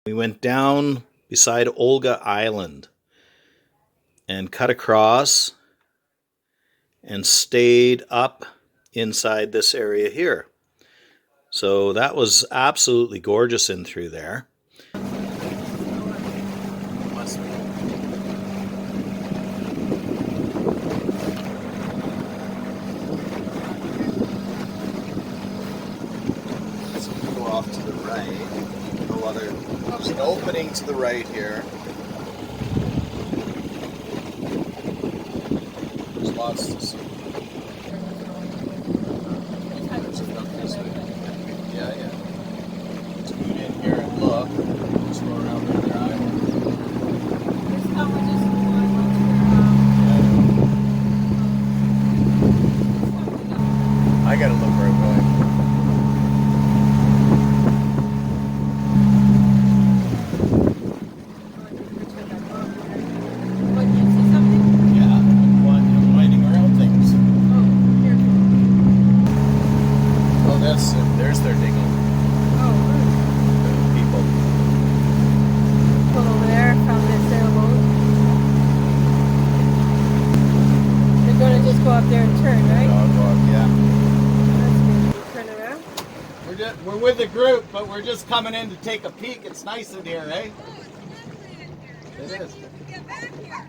We went down beside Olga Island and cut across and stayed up inside this area here. So that was absolutely gorgeous in through there. So we go off to the right. There's an opening to the right here. There's lots to see. Yeah, yeah. Tune in here and look. Just go around the other island. I gotta look where I'm going. There's their digging. Oh, good. People. Pull over there, found their sailboat. They're going to just go up there and turn, right? Yeah. That's good. Turn around. We're with the group, but we're just coming in to take a peek. It's nice in here, eh? It is.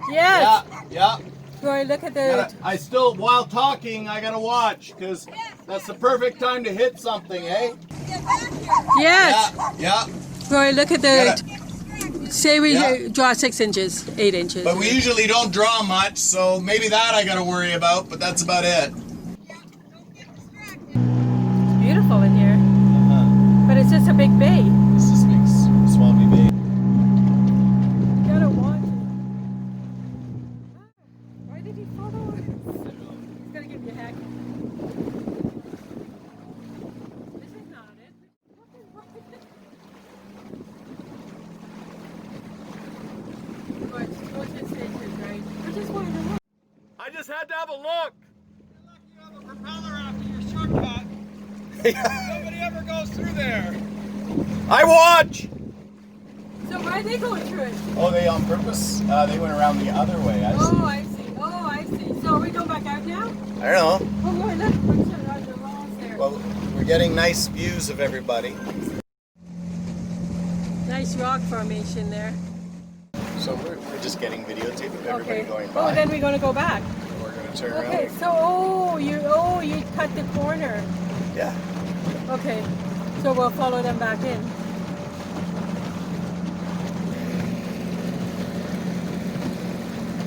Yes. Yeah. Roy, look at the... While talking, I gotta watch, because that's the perfect time to hit something, eh? Yes. Yeah. Roy, look at the... Say we draw 6 inches, 8 inches. But we usually don't draw much, so maybe that I gotta worry about, but that's about it. It's beautiful in here. But it's just a big bay. It's just a big, swampy bay. You gotta watch it. Why did he follow us? He's gonna give you a hack. This is not it. But what's it say, right? I just wanted to look. I just had to have a look. You're lucky you have a propeller after your shortcut. Nobody ever goes through there. I watch. So why are they going through it? Oh, they on purpose? They went around the other way. I see. Oh, I see. So are we going back out now? I don't know. Oh, boy, look. What's the walls there? Well, we're getting nice views of everybody. Nice rock formation there. So we're just getting videotape of everybody going by. Oh, then we're going to go back. We're going to turn Okay, around. so you cut the corner. Yeah. Okay, so we'll follow them back in.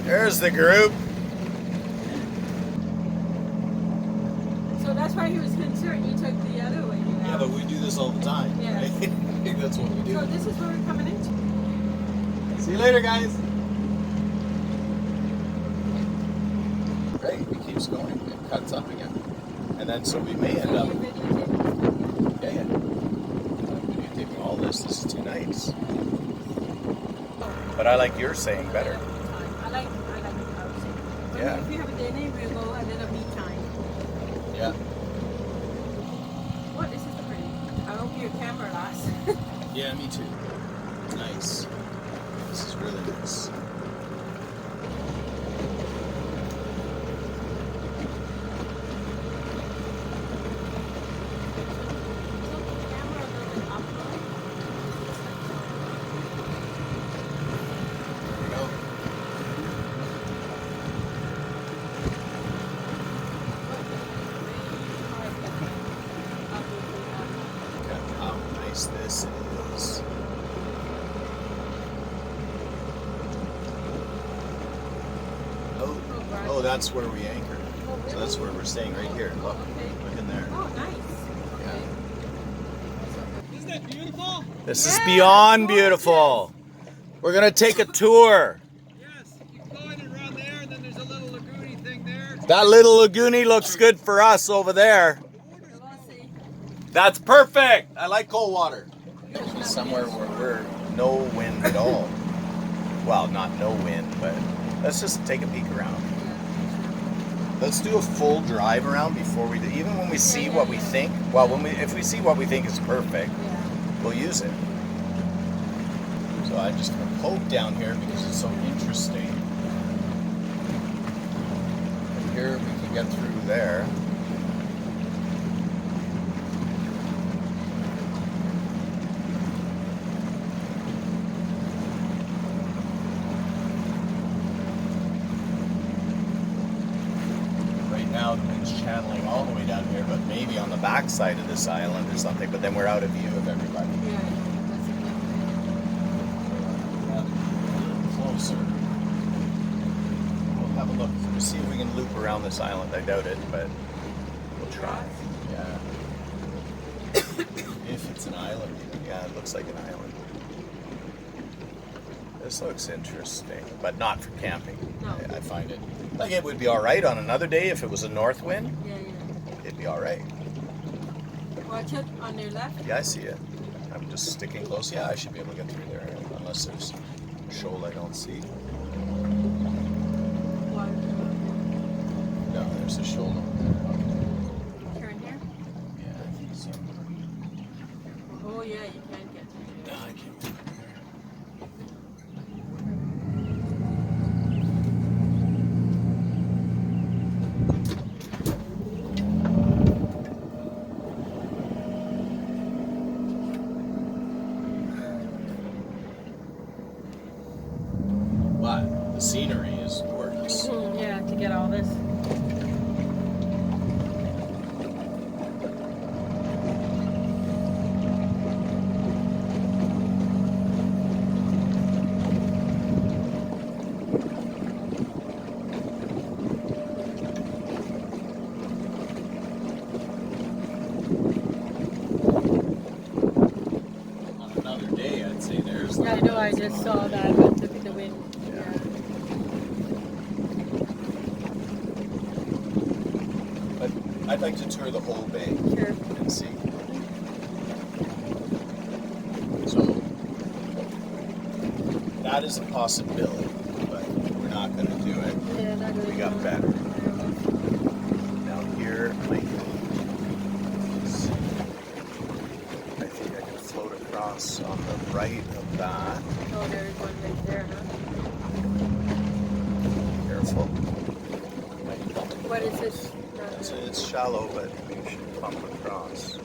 There's the group. So that's why he was concerned. You took the other way. Yeah, but we do this all the time. Yeah. Right? That's what we do. So this is where we're coming into. See you later, guys. Great, it keeps going. It cuts up again. And then so we may end up. Yeah. I'm videotaping all this. This is too nice. But I like your saying better. I like how it's saying. Yeah. If you have a day, we'll go a little me time. Yeah. Oh, this is pretty. I hope your camera lasts. Yeah, me too. Nice. This is really nice. This is oh, that's where we anchored. So that's where we're staying right here. Look, look in there. Oh, nice. Yeah. Isn't that beautiful? This is beyond beautiful. We're gonna take a tour. Yes, keep going around there, and then there's a little lagoony thing there. That little lagoony looks good for us over there. That's perfect. I like cold water. Somewhere where we're no wind at all. Well, not no wind, but let's just take a peek around. Let's do a full drive around before we do. Even when we see what we think. Well, if we see what we think is perfect, we'll use it. So I'm just going to poke down here because it's so interesting. And here we can get through there. Right now the wind's channeling all the way down here, but maybe on the back side of this island or something, but then we're out of view of everybody. Yeah. Closer. We'll have a look. We'll see if we can loop around this island. I doubt it, but we'll try. Yeah. If it's an island, even. Yeah, it looks like an island. This looks interesting, but not for camping. No. I find it. Like it would be all right on another day if it was a north wind. Yeah. It'd be all right. Watch it on your left. Yeah, I see it. I'm just sticking close. Yeah, I should be able to get through there unless there's a shoal I don't see. No, there's a shoal over there. Turn here. Yeah, I think so. Oh yeah, you can get through No, there. I can't get through there. But the scenery is gorgeous. Yeah, to get all this. On another day, I'd say there's. Yeah, I know. I just saw that with the wind. Yeah. But I'd like to tour the whole bay Sure. and see. So that is a possibility, but we're not going to do it. Yeah, not really. We got better. Now here might be. I think I can float across on the right of that. Oh, there's one right there, huh? Careful. What is this? It's shallow, but we should bump across.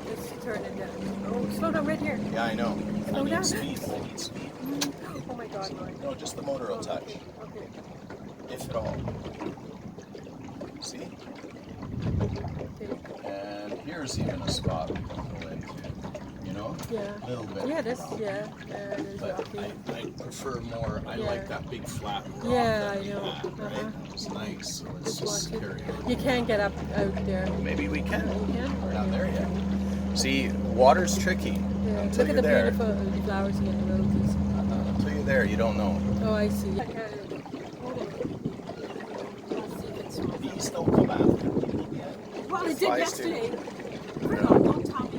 Let's turn it down. Oh, slow down right here. Yeah, I know. Slow I need down. speed. I need speed. Oh my God, Lord. No, just the motor will touch, Okay. if at all. See? Okay. And here's even a spot we can go into. You know? Yeah. A little bit. Yeah, this. rocky. Yeah. There's But rocky. I prefer more. I Yeah. like that big flat rock. Yeah, that I we know. had, right? It's nice. So let's just Watch it. carry on. You can get up out there. Maybe we can. You can? We're not there yet. See, water's tricky. Yeah. Until Look at you're the there. beautiful flowers and the roses. Until you're there, you don't know. Oh, I see. Hold on. Let's see if it's small. Bees don't come after people yet. Well, it did Flies do. yesterday. Don't tell me.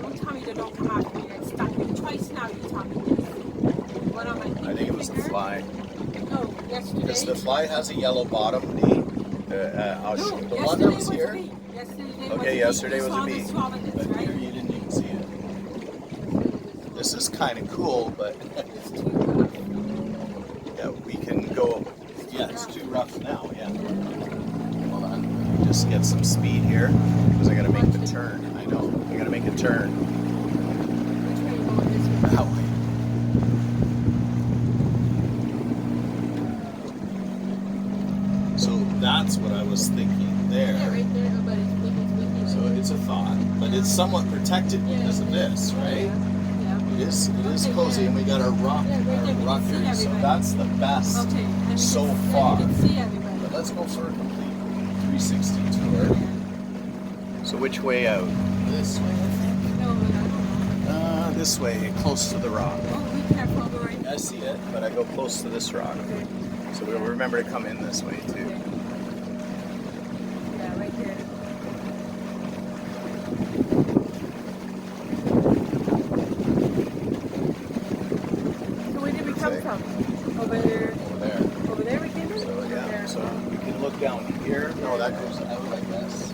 Don't tell me they don't come after me. It's stuck me twice now. You tell me this. One on my I think it was the finger. fly. No, yesterday. Because the fly has a yellow bottom, Dee. I'll No, show the one yesterday that was was a here. bee. Yesterday Okay, yesterday was a bee. bee. But here you didn't even see it. This is kind of cool, but It's too rough. yeah, we can go. Yeah, it's too rough now. Yeah. Hold on. Let me just get some speed here because I gotta make the turn. I know. I gotta make a turn Which way you going this way? that way. So that's what I was thinking Yeah, there. right there. Oh, but it's windy. So it's a thought, but it's somewhat protected because of this, right? Yeah. It is Okay, cozy, yeah. and we got our rock, Yeah, right there, we can our see rockers, so everybody. that's the best Okay. And we so can, far. You can see everybody. But let's go for a complete 360 tour. So which way out? This way, I think. No, but I don't know. This way, close to the rock. Oh, be careful. I'll go right I see it, but I go close to this rock. Okay. So we'll remember to come in this way too. Okay. Yeah, right there. So where did we come Okay. from? Over there. Over there. Over there we came from? So Over yeah, there. so we can look down here. No, that goes out, I guess.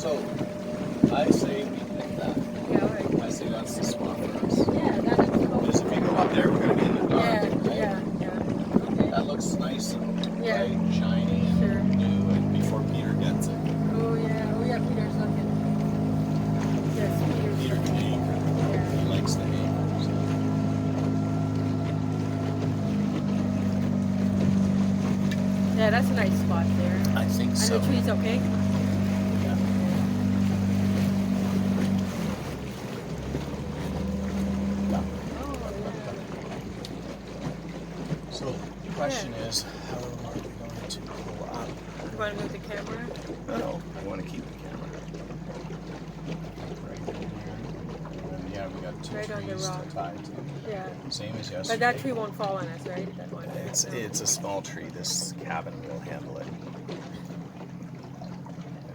So I say we pick that. Yeah, all right. see, that's the spot for us. Yeah, that is cool. Because if we go up there, we're going to be in the dark. Yeah, right? yeah. Okay. That looks nice and Yeah. bright and shiny and Sure. new and before Peter gets it. Oh yeah, Peter's looking. Yes, Peter's Peter can looking. anchor. Yeah. He likes the anchors. Yeah, that's a nice spot there. I think And so. the trees okay? Yeah. Oh, So the question is, how are we going to go up? yeah. You want to move the camera? No, I want to keep the camera. Right in there. And yeah, we got two Right on the trees rock. to tie to. Yeah. Same as yesterday. But that tree won't fall on us, right? That one. It's a small tree. This cabin will handle it.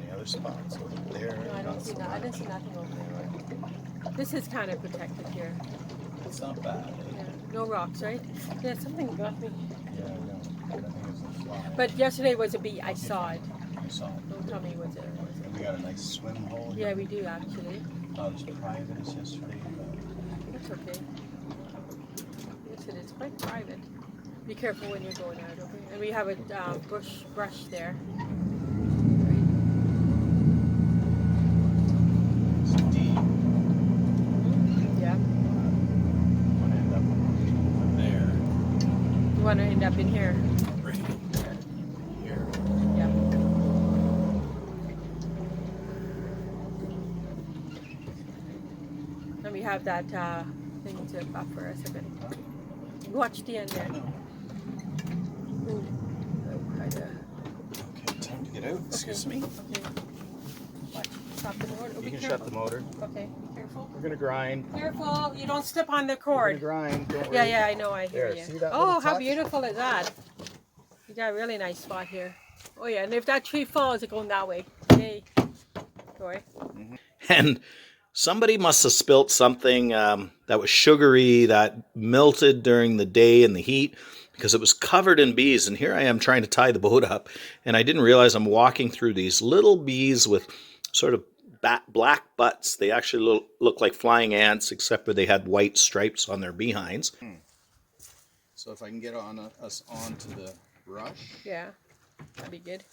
Any other spots over there? No, I don't see so that. I didn't much. see nothing over there. This is kind of protected here. It's not bad. Yeah. No rocks, right? Yeah, something got me. Yeah, I know. I think it's a fly. But yesterday was a bee. I saw it. You saw it. Don't tell me what's it. And we got a nice swim hole. Yeah, we do actually. It was private as yesterday. That's okay. Yes, it is quite private. Be careful when you're going out, okay? And we have a brush there. It's deep. Yeah. Want to end up over there. You want to end up in here? Right here. Yeah. And we have that thing to buffer us a bit. Watch the end there. Ooh. Okay, time to get out. Excuse me. Okay. Watch. Stop the motor. Oh, You be can careful. shut the motor. Okay. Be careful. We're gonna grind. Careful. You don't slip on the We're gonna cord. grind. Don't Yeah, worry. yeah, I know. I hear There, you. see that Oh, little how touch? beautiful is that? You got a really nice spot here. Oh yeah, and if that tree falls, it's going that way. Yay. Sorry. And somebody must have spilt something that was sugary that melted during the day in the heat because it was covered in bees. And here I am trying to tie the boat up, and I didn't realize I'm walking through these little bees with sort of black butts. They actually look like flying ants, except for they had white stripes on their behinds. So if I can get us onto the brush. Yeah, that'd be good.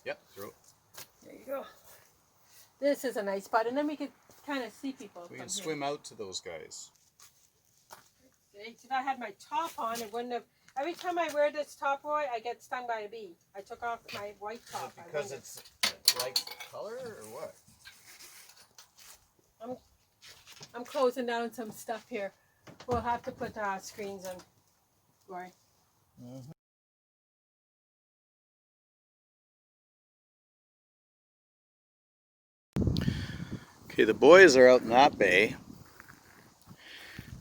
Yep, throw it. There you go. This is a nice spot, and then we could kind of see people. We from can here. swim out to those guys. If I had my top on, it wouldn't have. Every time I wear this top, Roy, I get stung by a bee. I took off my white top. Because it's like color or what? I'm closing down some stuff here. We'll have to put screens on, Roy. Okay, the boys are out in that bay.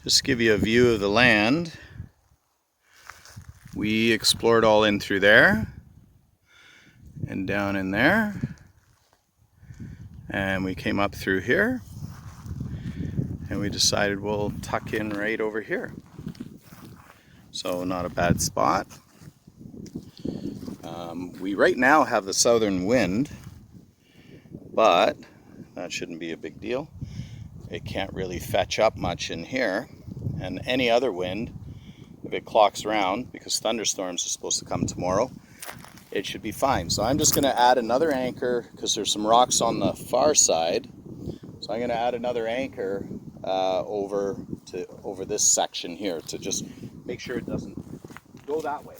Just to give you a view of the land. We explored all in through there and down in there, and we came up through here, and we decided we'll tuck in right over here. So not a bad spot. We right now have the southern wind, but that shouldn't be a big deal. It can't really fetch up much in here, and any other wind, if it clocks around, because thunderstorms are supposed to come tomorrow, it should be fine. So I'm just going to add another anchor because there's some rocks on the far side. So I'm going to add another anchor over this section here to just make sure it doesn't go that way.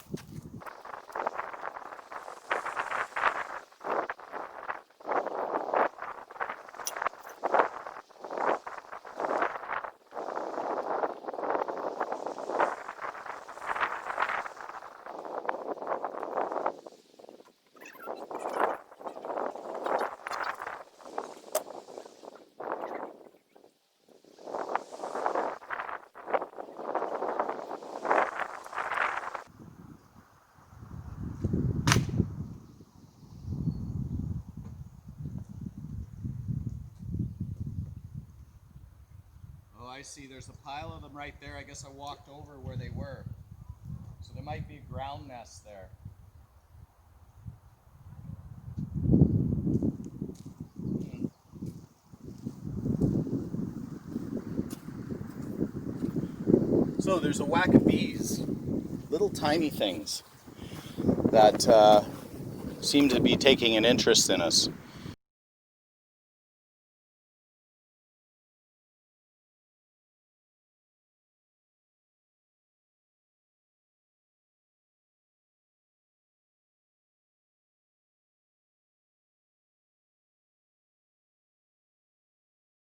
I see there's a pile of them right there. I guess I walked over where they were. So there might be a ground nest there. So there's a whack of bees, little tiny things that seem to be taking an interest in us.